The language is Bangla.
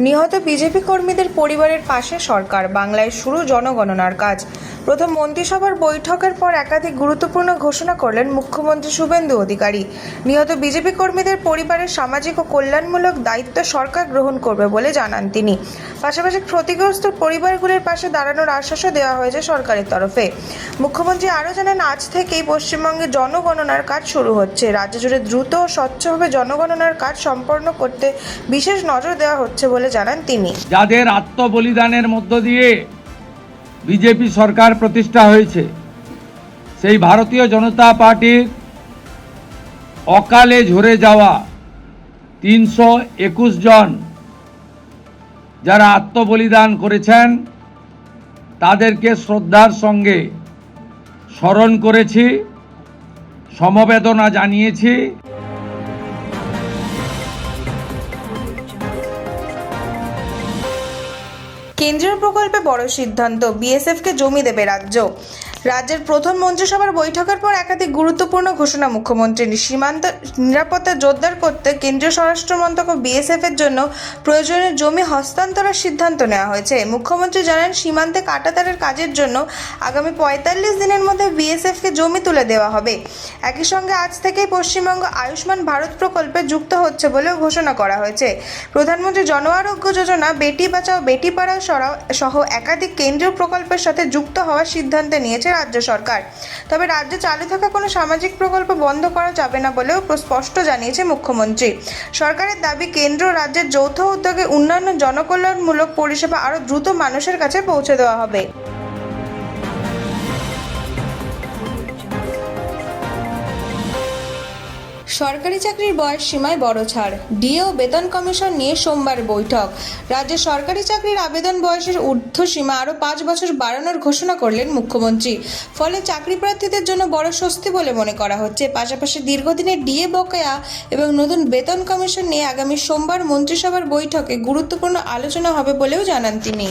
নিহত বিজেপি কর্মীদের পরিবারের পাশে সরকার, বাংলায় শুরু জনগণনার কাজ। প্রথম মন্ত্রিসভার বৈঠকের পর একাধিক গুরুত্বপূর্ণ ঘোষণা করলেন মুখ্যমন্ত্রী শুভেন্দু অধিকারী। নিহত বিজেপি কর্মীদের পরিবারের সামাজিক ও কল্যাণমূলক দায়িত্ব সরকার গ্রহণ করবে বলে জানান তিনি। পাশাপাশি ক্ষতিগ্রস্ত পরিবারগুলির পাশে দাঁড়ানোর আশ্বাসও দেওয়া হয়েছে সরকারের তরফে। মুখ্যমন্ত্রী আরও জানান, আজ থেকেই পশ্চিমবঙ্গে জনগণনার কাজ শুরু হচ্ছে। রাজ্য জুড়ে দ্রুত ও স্বচ্ছভাবে জনগণনার কাজ সম্পন্ন করতে বিশেষ নজর দেওয়া হচ্ছে বলে জানান তিনি। যাদের আত্মবলিদানের মধ্য দিয়ে বিজেপি সরকার প্রতিষ্ঠা হয়েছে, সেই ভারতীয় জনতা পার্টির অকালে ঝরে যাওয়া 321 জন যারা আত্মবলিদান করেছেন, তাদেরকে শ্রদ্ধার সঙ্গে স্মরণ করেছি, সমবেদনা জানিয়েছি। কেন্দ্রীয় প্রকল্পে বড় সিদ্ধান্ত, বিএসএফকে জমি দেবে রাজ্য। রাজ্যের প্রথম মন্ত্রিসভার বৈঠকের পর একাধিক গুরুত্বপূর্ণ ঘোষণা মুখ্যমন্ত্রী। সীমান্ত নিরাপত্তা জোরদার করতে কেন্দ্রীয় স্বরাষ্ট্র মন্ত্রক ও বিএসএফের জন্য প্রয়োজনীয় জমি হস্তান্তরের সিদ্ধান্ত নেওয়া হয়েছে। মুখ্যমন্ত্রী জানান, সীমান্তে কাঁটাতারের কাজের জন্য আগামী 45 দিনের মধ্যে বিএসএফকে জমি তুলে দেওয়া হবে। একই সঙ্গে আজ থেকেই পশ্চিমবঙ্গ আয়ুষ্মান ভারত প্রকল্পে যুক্ত হচ্ছে বলেও ঘোষণা করা হয়েছে। প্রধানমন্ত্রী জন আরোগ্য যোজনা, বেটি বাঁচাও বেটি পড়াও সহ একাধিক কেন্দ্রীয় প্রকল্পের সাথে যুক্ত হওয়ার সিদ্ধান্ত নিয়েছে রাজ্য সরকার। তবে রাজ্যে চালু থাকা কোনো সামাজিক প্রকল্প বন্ধ করা যাবে না বলেও স্পষ্ট জানিয়েছে মুখ্যমন্ত্রী। সরকারের দাবি, কেন্দ্র রাজ্যের যৌথ উদ্যোগে উন্নয়ন জনকল্যাণমূলক পরিষেবা আরও দ্রুত মানুষের কাছে পৌঁছে দেওয়া হবে। সরকারি চাকরির বয়স সীমায় বড় ছাড়, ডিএ ও বেতন কমিশন নিয়ে সোমবার বৈঠক। রাজ্যে সরকারি চাকরির আবেদন বয়সের ঊর্ধ্বসীমা আরও 5 বছর বাড়ানোর ঘোষণা করলেন মুখ্যমন্ত্রী। ফলে চাকরি প্রার্থীদের জন্য বড় স্বস্তি বলে মনে করা হচ্ছে। পাশাপাশি দীর্ঘদিনের ডিএ বকেয়া এবং নতুন বেতন কমিশন নিয়ে আগামী সোমবার মন্ত্রিসভার বৈঠকে গুরুত্বপূর্ণ আলোচনা হবে বলেও জানান তিনি।